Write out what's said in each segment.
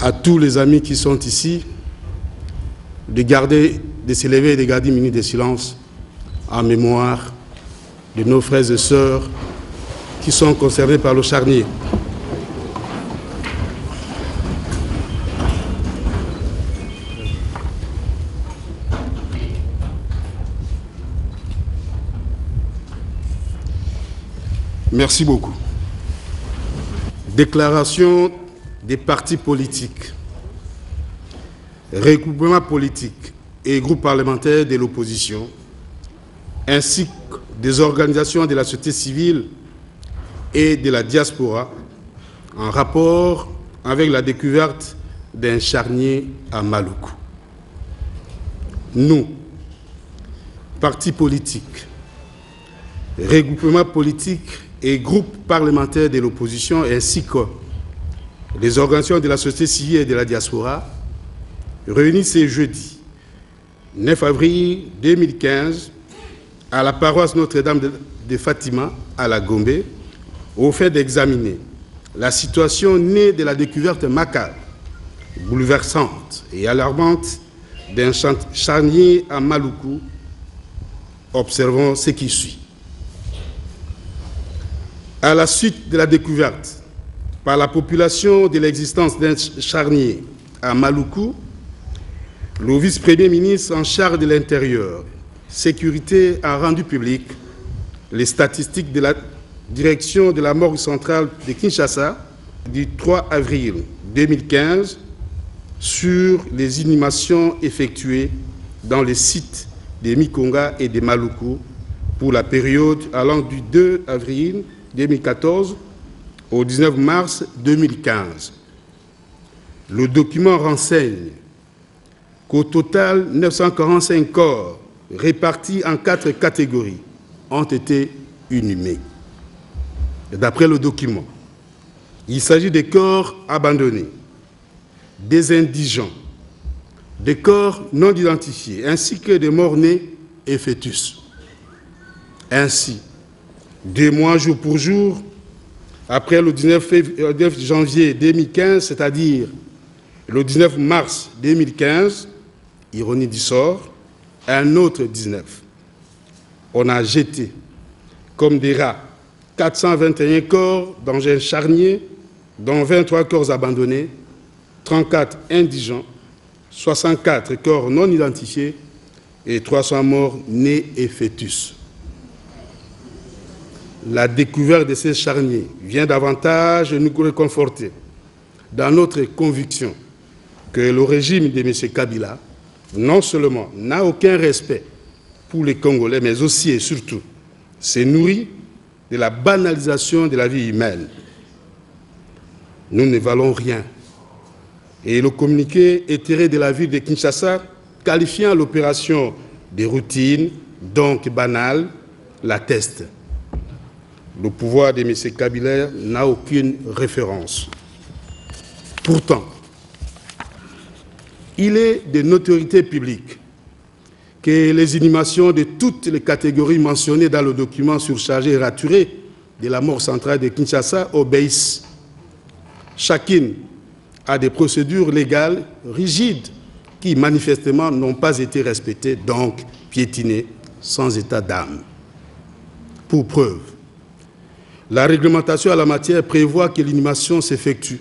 à tous les amis qui sont ici de s'élever et de garder une minute de silence en mémoire de nos frères et sœurs qui sont concernés par le charnier. Merci beaucoup. Déclaration des partis politiques, regroupements politiques et groupes parlementaires de l'opposition, ainsi que des organisations de la société civile et de la diaspora, en rapport avec la découverte d'un charnier à Maluku. Nous, partis politiques, regroupements politiques et groupes parlementaires de l'opposition, ainsi que les organisations de la société civile et de la diaspora, réunis ce jeudi 9 avril 2015 à la paroisse Notre-Dame de Fatima à la Gombe, au fait d'examiner la situation née de la découverte macabre, bouleversante et alarmante d'un charnier à Maluku. Observons ce qui suit. À la suite de la découverte par la population de l'existence d'un charnier à Maluku, le vice-premier ministre en charge de l'Intérieur, Sécurité a rendu public les statistiques de la direction de la morgue centrale de Kinshasa du 3 avril 2015 sur les inhumations effectuées dans les sites de Mikonga et de Maluku pour la période allant du 2 avril 2014 au 19 mars 2015. Le document renseigne qu'au total, 945 corps répartis en 4 catégories ont été inhumés. D'après le document, il s'agit des corps abandonnés, des indigents, des corps non identifiés, ainsi que des morts-nés et fœtus. Ainsi, 2 mois jour pour jour, après le 19 janvier 2015, c'est-à-dire le 19 mars 2015, ironie du sort, un autre 19. On a jeté comme des rats 421 corps dans un charnier, dont 23 corps abandonnés, 34 indigents, 64 corps non identifiés et 300 morts nés et fœtus. La découverte de ces charniers vient davantage nous réconforter dans notre conviction que le régime de M. Kabila, non seulement n'a aucun respect pour les Congolais, mais aussi et surtout se nourrit de la banalisation de la vie humaine. Nous ne valons rien. Et le communiqué éthéré de la ville de Kinshasa, qualifiant l'opération de routine, donc banale, l'atteste. Le pouvoir de M. Kabila n'a aucune référence. Pourtant, il est de notoriété publique que les inhumations de toutes les catégories mentionnées dans le document surchargé et raturé de la morgue centrale de Kinshasa obéissent. Chacune a des procédures légales rigides qui manifestement n'ont pas été respectées, donc piétinées sans état d'âme. Pour preuve, la réglementation à la matière prévoit que l'inhumation s'effectue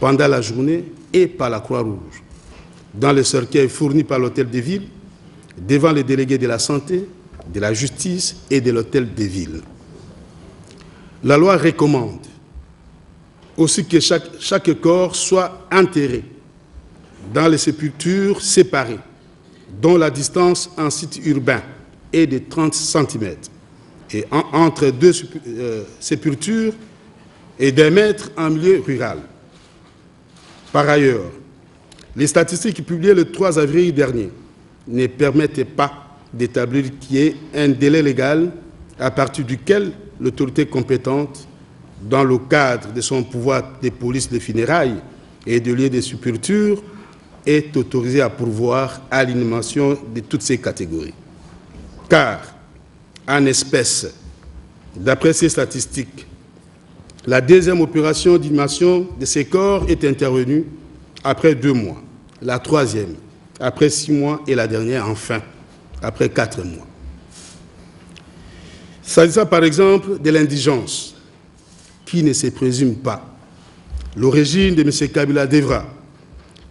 pendant la journée et par la Croix-Rouge, dans les cercueils fournis par l'hôtel de ville, devant les délégués de la santé, de la justice et de l'hôtel de ville. La loi recommande aussi que chaque corps soit enterré dans les sépultures séparées, dont la distance en site urbain est de 30 cm, et entre 2 sépultures et d'1 mètre en milieu rural. Par ailleurs, les statistiques publiées le 3 avril dernier ne permettaient pas d'établir qu'il y ait un délai légal à partir duquel l'autorité compétente, dans le cadre de son pouvoir de police de funérailles et de lieu de sépulture, est autorisée à pourvoir à l'inhumation de toutes ces catégories. Car, en espèces, d'après ces statistiques, la deuxième opération d'inhumation de ces corps est intervenue après 2 mois. La troisième, après 6 mois. Et la dernière, enfin, après 4 mois. S'agissant par exemple de l'indigence, qui ne se présume pas, le régime de M. Kabila devra,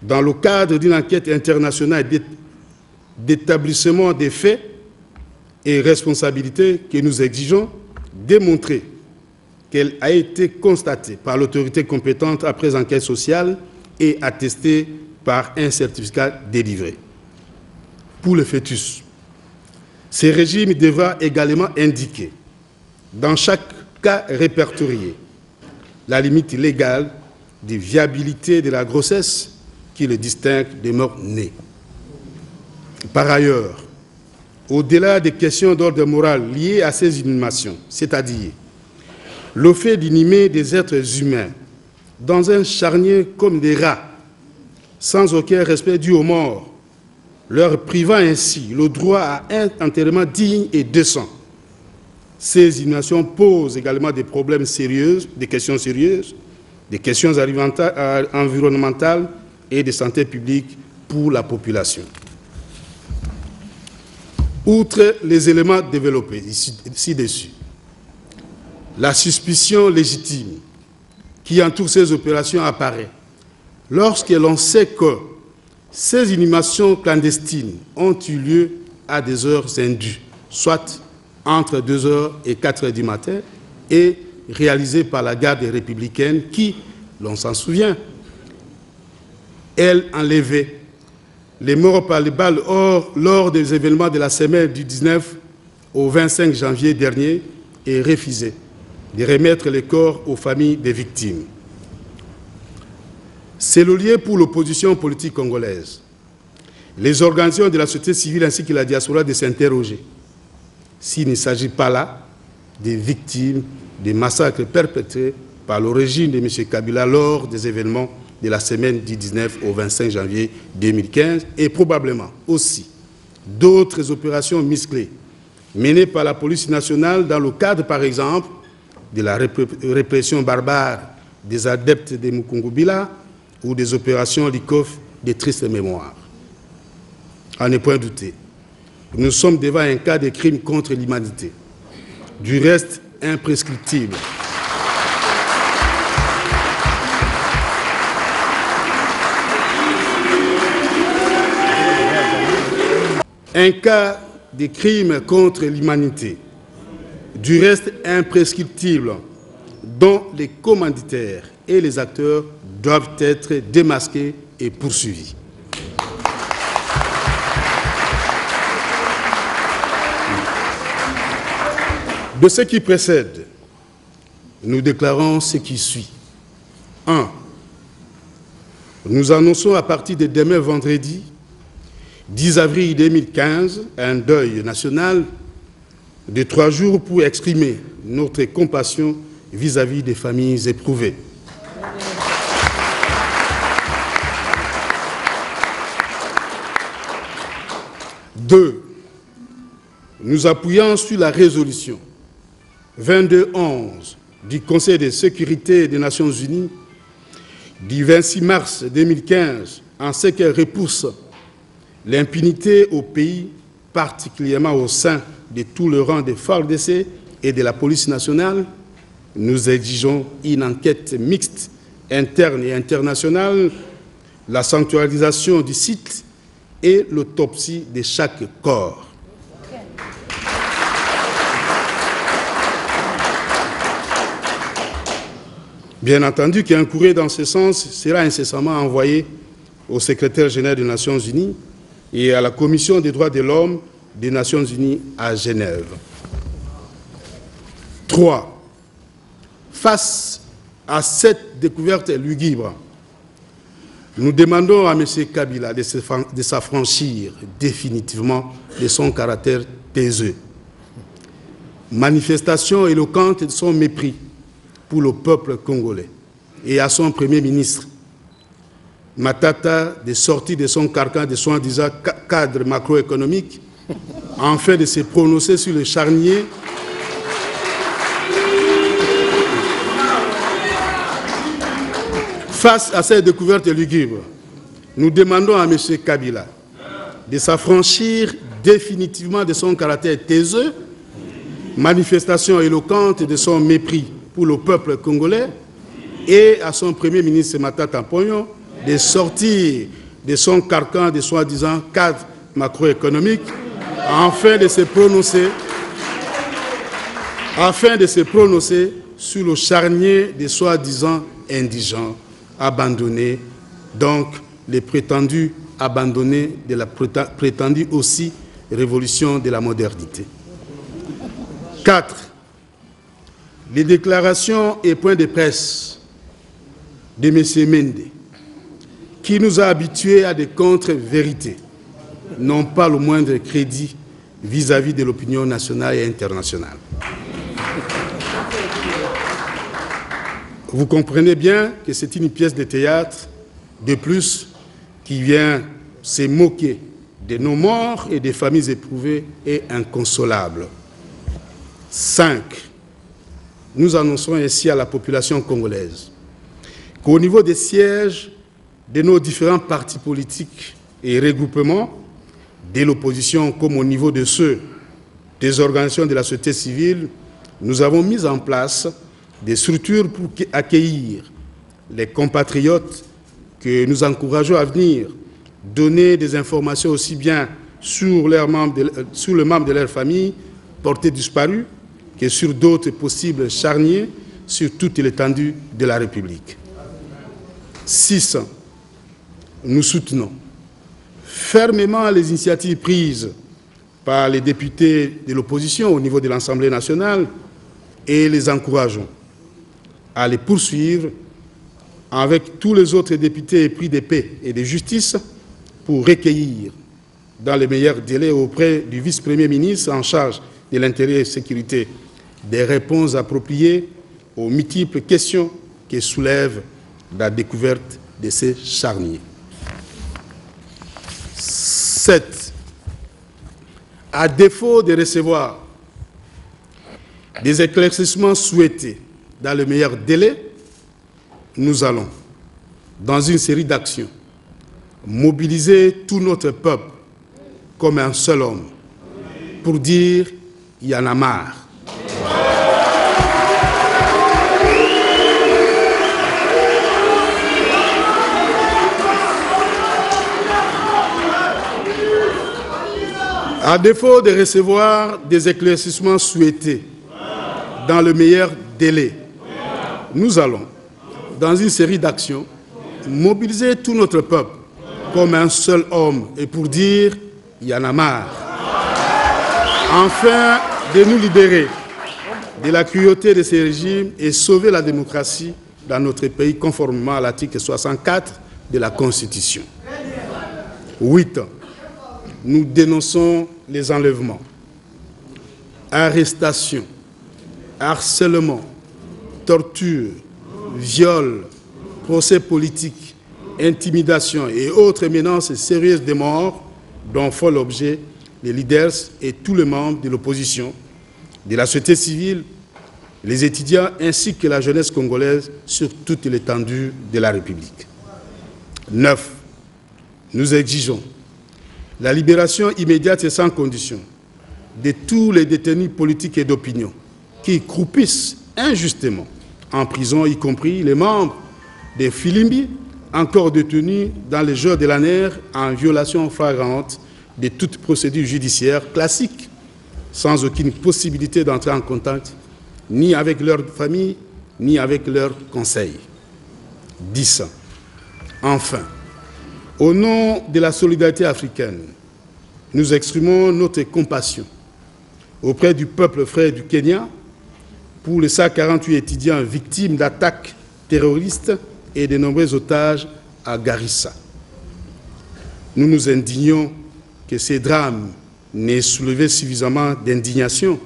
dans le cadre d'une enquête internationale d'établissement des faits et responsabilités que nous exigeons, démontrer qu'elle a été constatée par l'autorité compétente après enquête sociale et attestée par un certificat délivré. Pour le fœtus, ce régime devra également indiquer, dans chaque cas répertorié, la limite légale de viabilité de la grossesse qui le distingue des morts-nés. Par ailleurs, au-delà des questions d'ordre moral liées à ces inhumations, c'est-à-dire le fait d'inhumer des êtres humains dans un charnier comme des rats, sans aucun respect dû aux morts, leur privant ainsi le droit à un enterrement digne et décent. Ces inhumations posent également des problèmes sérieux, des questions environnementales et de santé publique pour la population. Outre les éléments développés ci-dessus, la suspicion légitime qui entoure ces opérations apparaît lorsque l'on sait que ces inhumations clandestines ont eu lieu à des heures indues, soit entre 2 h et 4 h du matin, et réalisées par la garde républicaine qui, l'on s'en souvient, elle enlevait les morts par les balles lors des événements de la semaine du 19 au 25 janvier dernier et refusait de remettre les corps aux familles des victimes. C'est le lieu pour l'opposition politique congolaise, les organisations de la société civile ainsi que la diaspora de s'interroger s'il ne s'agit pas là des victimes des massacres perpétrés par le régime de M. Kabila lors des événements de la semaine du 19 au 25 janvier 2015 et probablement aussi d'autres opérations musclées menées par la police nationale dans le cadre, par exemple, de la répression barbare des adeptes de Mukungubila ou des opérations Likoff de triste mémoire. À ne point douter, nous sommes devant un cas de crime contre l'humanité, du reste imprescriptible. Un cas de crime contre l'humanité, du reste imprescriptible, dont les commanditaires et les acteurs doivent être démasqués et poursuivis. De ce qui précède, nous déclarons ce qui suit. 1. Nous annonçons à partir de demain vendredi, 10 avril 2015, un deuil national de 3 jours pour exprimer notre compassion vis-à-vis des familles éprouvées. Deux, nous appuyons sur la résolution 2211 du Conseil de sécurité des Nations Unies du 26 mars 2015 en ce qu'elle repousse l'impunité au pays, particulièrement au sein de tout le rang des FARDC et de la police nationale. Nous exigeons une enquête mixte, interne et internationale, la sanctuarisation du site et l'autopsie de chaque corps. Bien entendu qu'un courrier dans ce sens sera incessamment envoyé au secrétaire général des Nations Unies et à la Commission des droits de l'homme des Nations Unies à Genève. 3. Face à cette découverte lugubre, nous demandons à M. Kabila de s'affranchir définitivement de son caractère taiseux. Manifestation éloquente de son mépris pour le peuple congolais et à son Premier ministre. Matata de sortie de son carcan de soi-disant cadre macroéconomique, afin de se prononcer sur le charnier face à cette découverte lugubre. nous demandons à M. Kabila de s'affranchir définitivement de son caractère taiseux, manifestation éloquente de son mépris pour le peuple congolais, et à son Premier ministre Matata Ponyo de sortir de son carcan de soi-disant cadre macroéconomique afin de se prononcer sur le charnier des soi-disant indigents abandonnés, donc les prétendus abandonnés de la prétendue aussi révolution de la modernité. 4. Les déclarations et points de presse de M. Mende, qui nous a habitués à des contre-vérités, n'ont pas le moindre crédit vis-à-vis de l'opinion nationale et internationale. Vous comprenez bien que c'est une pièce de théâtre de plus qui vient se moquer de nos morts et des familles éprouvées et inconsolables. 5. Nous annonçons ainsi à la population congolaise qu'au niveau des sièges de nos différents partis politiques et regroupements, de l'opposition comme au niveau de ceux des organisations de la société civile, nous avons mis en place des structures pour accueillir les compatriotes que nous encourageons à venir donner des informations aussi bien sur le membre de leur famille portés disparus que sur d'autres possibles charniers sur toute l'étendue de la République. 6. Nous soutenons fermement les initiatives prises par les députés de l'opposition au niveau de l'Assemblée nationale et les encourageons à les poursuivre avec tous les autres députés épris de paix et de justice pour recueillir dans les meilleurs délais auprès du vice-premier ministre en charge de l'intérieur et de la sécurité des réponses appropriées aux multiples questions que soulève la découverte de ces charniers. 7. À défaut de recevoir des éclaircissements souhaités dans le meilleur délai, nous allons, dans une série d'actions, mobiliser tout notre peuple comme un seul homme pour dire « il y en a marre ». À défaut de recevoir des éclaircissements souhaités dans le meilleur délai, nous allons, dans une série d'actions, mobiliser tout notre peuple comme un seul homme et pour dire « il y en a marre ». Afin de nous libérer de la cruauté de ces régimes et sauver la démocratie dans notre pays conformément à l'article 64 de la Constitution. 8. Nous dénonçons les enlèvements, arrestations, harcèlements, tortures, viols, procès politiques, intimidations et autres menaces sérieuses de mort dont font l'objet les leaders et tous les membres de l'opposition, de la société civile, les étudiants ainsi que la jeunesse congolaise sur toute l'étendue de la République. 9. Nous exigeons la libération immédiate et sans condition de tous les détenus politiques et d'opinion qui croupissent injustement en prison, y compris les membres des Filimbi, encore détenus dans les jours de l'année en violation flagrante de toute procédure judiciaire classique, sans aucune possibilité d'entrer en contact ni avec leur famille, ni avec leurs conseils. 10. Enfin, au nom de la solidarité africaine, nous exprimons notre compassion auprès du peuple frère du Kenya pour les 148 étudiants victimes d'attaques terroristes et de nombreux otages à Garissa. Nous nous indignons que ces drames n'aient soulevé suffisamment d'indignation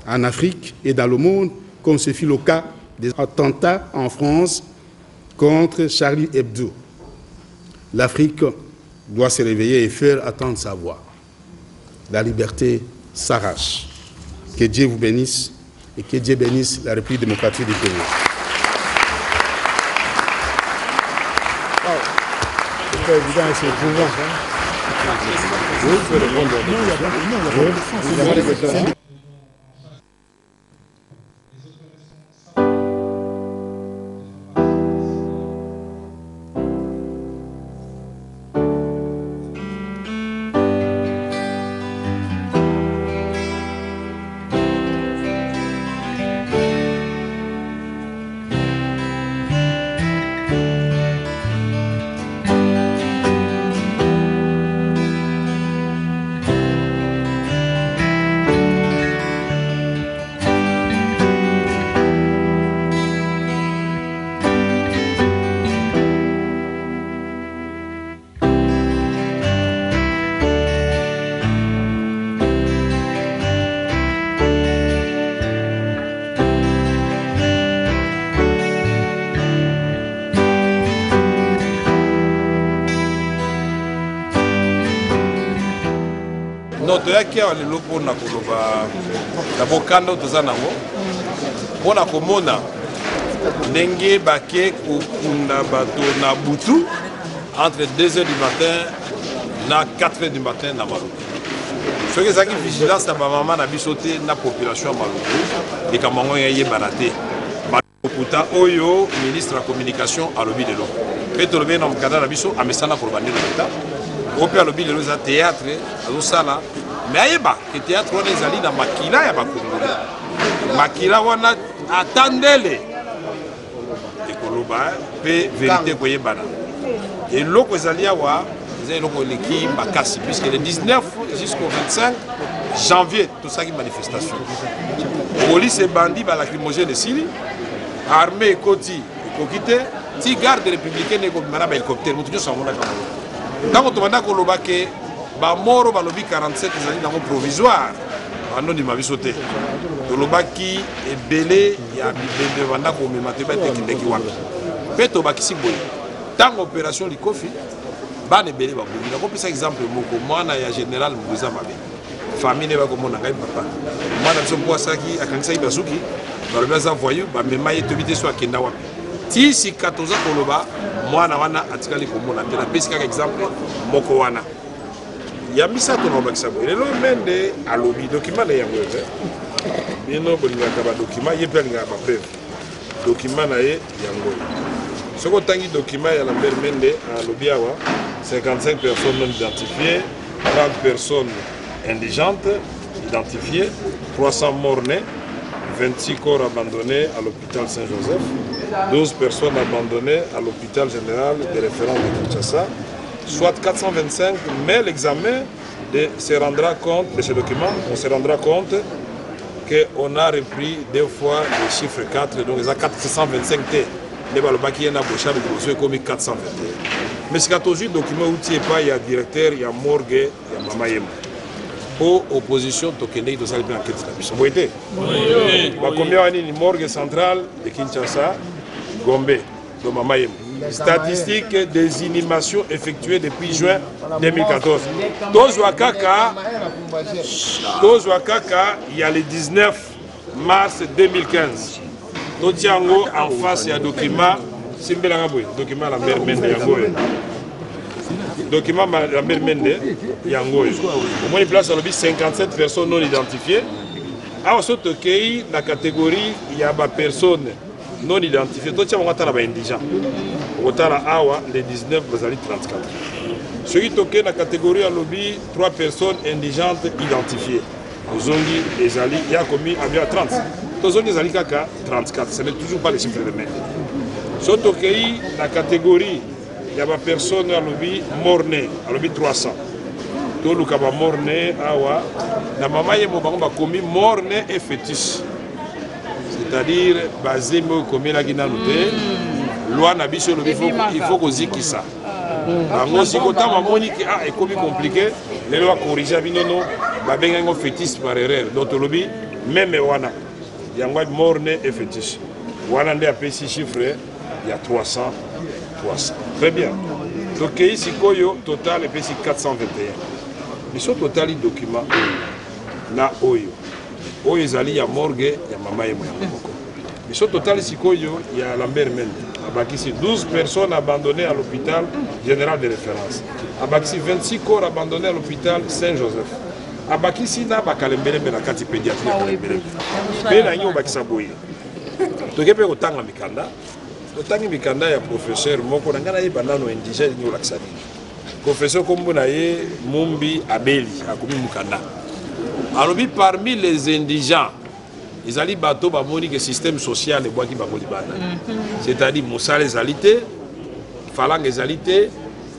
en Afrique et dans le monde, comme ce fut le cas des attentats en France contre Charlie Hebdo. L'Afrique doit se réveiller et faire attendre sa voix. La liberté s'arrache. Que Dieu vous bénisse et que Dieu bénisse la République démocratique du Congo. c'est pas évident et c'est éprouvant. Oui, il faut répondre. toyaki awa lelo mpona koloba na bokanda toza nango mpona komona ndenge bake kokunda bato na butu entre 2h du matin na 4h du matin na Maluku. Soki ezalaki vigilance na bamama na biso te na population ya Maluku likambo yango eyebana te. Bakuta oyo ministre ya communication alobi lelo mpe tolobi na mokanda na biso amesana koloba ndelo leta ope alobi lelo eza théâtre azosala me ayeba ke théâtre wana ezali na makila ya bakongole makila wana atandele ekoloba mpe vérité koyebana eloko ezali awa eza eloko eleki makasi puisque le 19 jusqu'au 25 janvier tosalaki manifestation police ebandi balacrymogène esili armée ekoti ekoki te ti garde républicaine ekobimana bahélicoptère motu nyonso amonaka yango ntango tobanda koloba ke bamoro balobi 47 ezali nango provisoire bandondima biso te tolobaki ebele ya bibembe banda komema te batekendeki wapi mpe tobakisi boye ntango opération likofi bana ebele babungi nakopesa exemple moko mwana ya général Muguza mabe famille ne bakomona ngai papa mwana biso mpo asalaki akangisaki basuki balobi aza voyu bamema ye toyebi te so akenda wapi ti sika toza koloba mwana wana atikali komona te napesi kaka exemple moko wana ya misato na obakisa boye lelo mende alobi document na yango te bino bolingaka badocument ye mpe alingaka bapreuve document na ye yango soki otangi document ya Lambert Mende alobi awa 55 personnes non identifiées 30 personnes indigentes identifiées 300 morts-nés 26 corps abandonnés à l'hôpital Saint-Joseph 12 personnes abandonnées à l'hôpital général de référence de Kinshasa soit 425, mais l'examen se rendra compte de ce document, on se rendra compte qu'on a repris deux fois le chiffre 4, donc il y a 425 T. Les balobaki en a boché avec le comme 421. Mais ce qu'il y a document où il y a directeur, il y a morgue, il y a Mama Yema. Pour opposition, il y a des enquêtes. Vous voyez? Combien il y a une morgue centrale de Kinshasa, Gombe, de Mama Yema. Statistiques des inhumations effectuées depuis juin 2014. Tozwakaka, il y a le 19 mars 2015. Totiango en face, il y a un document. Document la mère Mende Yangoye. Document la mère Mende Yangoye. Au moins, il place à 57 personnes non identifiées. Alors, dans la catégorie, il y a des personnes non identifiées. Tout ça, on a des indigents. On a les 19, vous allez 34. Ce qui est dans la catégorie à lobby, 3 personnes indigentes identifiées. Ozongi et Zali, il y a commis à 30. Ozongi et Zali, 34. Ce n'est toujours pas les chiffres de même. Surtout dans la catégorie, il y a des personnes à lobby mornées, à lobby 300. Tout le cas morné, awa, la maman est commis morné et fétiche. C'est-à-dire, basé comme la Guinée. Loi na biso il faut qu'on ziki ça. Bango si kota mamoni ki ah ekomi compliqué, les lois corriger binono ba benga ngo fétiche par erreur. Donc lobby même wana yango morne et fétiche. Wana ndé apesi chiffre il y a 300. Très bien. Donc ici koyo total apesi 421. Ils sont total document na oyo. Oyo ezali ya morgue ya mama yemo. Ils sont total ici koyo ya Lambert Mende. Abakissi 12 personnes abandonnées à l'hôpital général de référence. Abakissi 26 corps abandonnés à l'hôpital Saint-Joseph. Abakissi na bakalembele na kati pédiatrie bakalembele. Bena nyo bakisa boye. Tokepe kotanga mikanda. Totangi mikanda ya professeur moko na ngana yebanda no indigène nyo laksani. Professeur kombo na ye Mumbi Abeli akomi mukanda. Alobi parmi les indigents, ils allaient bateau bamoni que système social et bois qui bakoli bana. C'est-à-dire Moussa les alités, Falang les alités,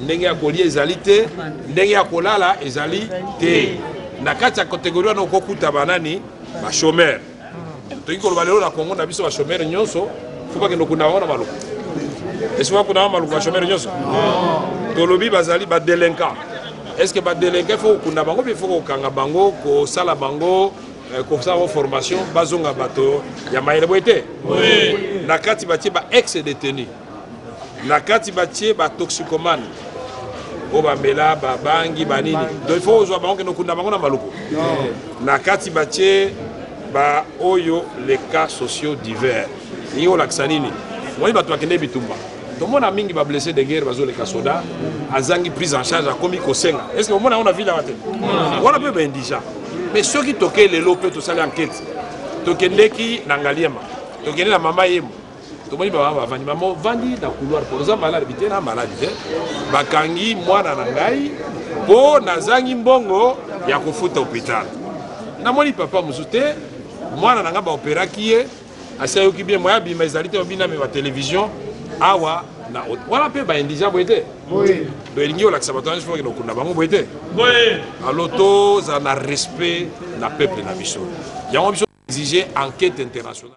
Ndenge akoli les alités, Ndenge akolala les alités. Na kati ya catégorie na kokuta banani ba chômeur. Toki ko balelo na Congo na biso ba chômeur nyonso, faut pas que nous kuna wana maluku. Est-ce que kuna maluku ba chômeur nyonso? Tolobi bazali ba délinquant. Est-ce que ba délinquant faut kuna bango bi faut ko kanga bango ko sala bango ko sala formation bazonga bato ya maire boité? Oui. Na kati batie ba ex détenu. Na kati batie ba toxicomane. Oba mela ba bangi banini. Donc il faut ozo bango no kuna bango na maluku. Na kati batie ba oyo les cas sociaux divers. Iyo laksanini. Moi bato akende bitumba. Tout le monde a mingi ba blessé de guerre bazo les kasoda azangi prise en charge a komi kosenga. Est-ce que au monde on a vu la tête? Voilà peu indigent. Mais ceux qui toquaient les lopes tout ça l'enquête. Tokendeki nangaliema. Tokende na mama yemo. Tout le monde va vandi maman vandi dans couloir pour ça malade bité na malade. Bakangi mwana nangai po nazangi mbongo ya kufuta hôpital. Na moni papa musute mwana nanga ba opéra kié asayo ki bien moya bima ezalité obina me ba télévision awa na wala pe ba indigent boité. Oui. Do elingi ola sabato je faut que na bango boité. Oui. Alors za na respect na peuple na biso. Ya mo biso exiger enquête internationale.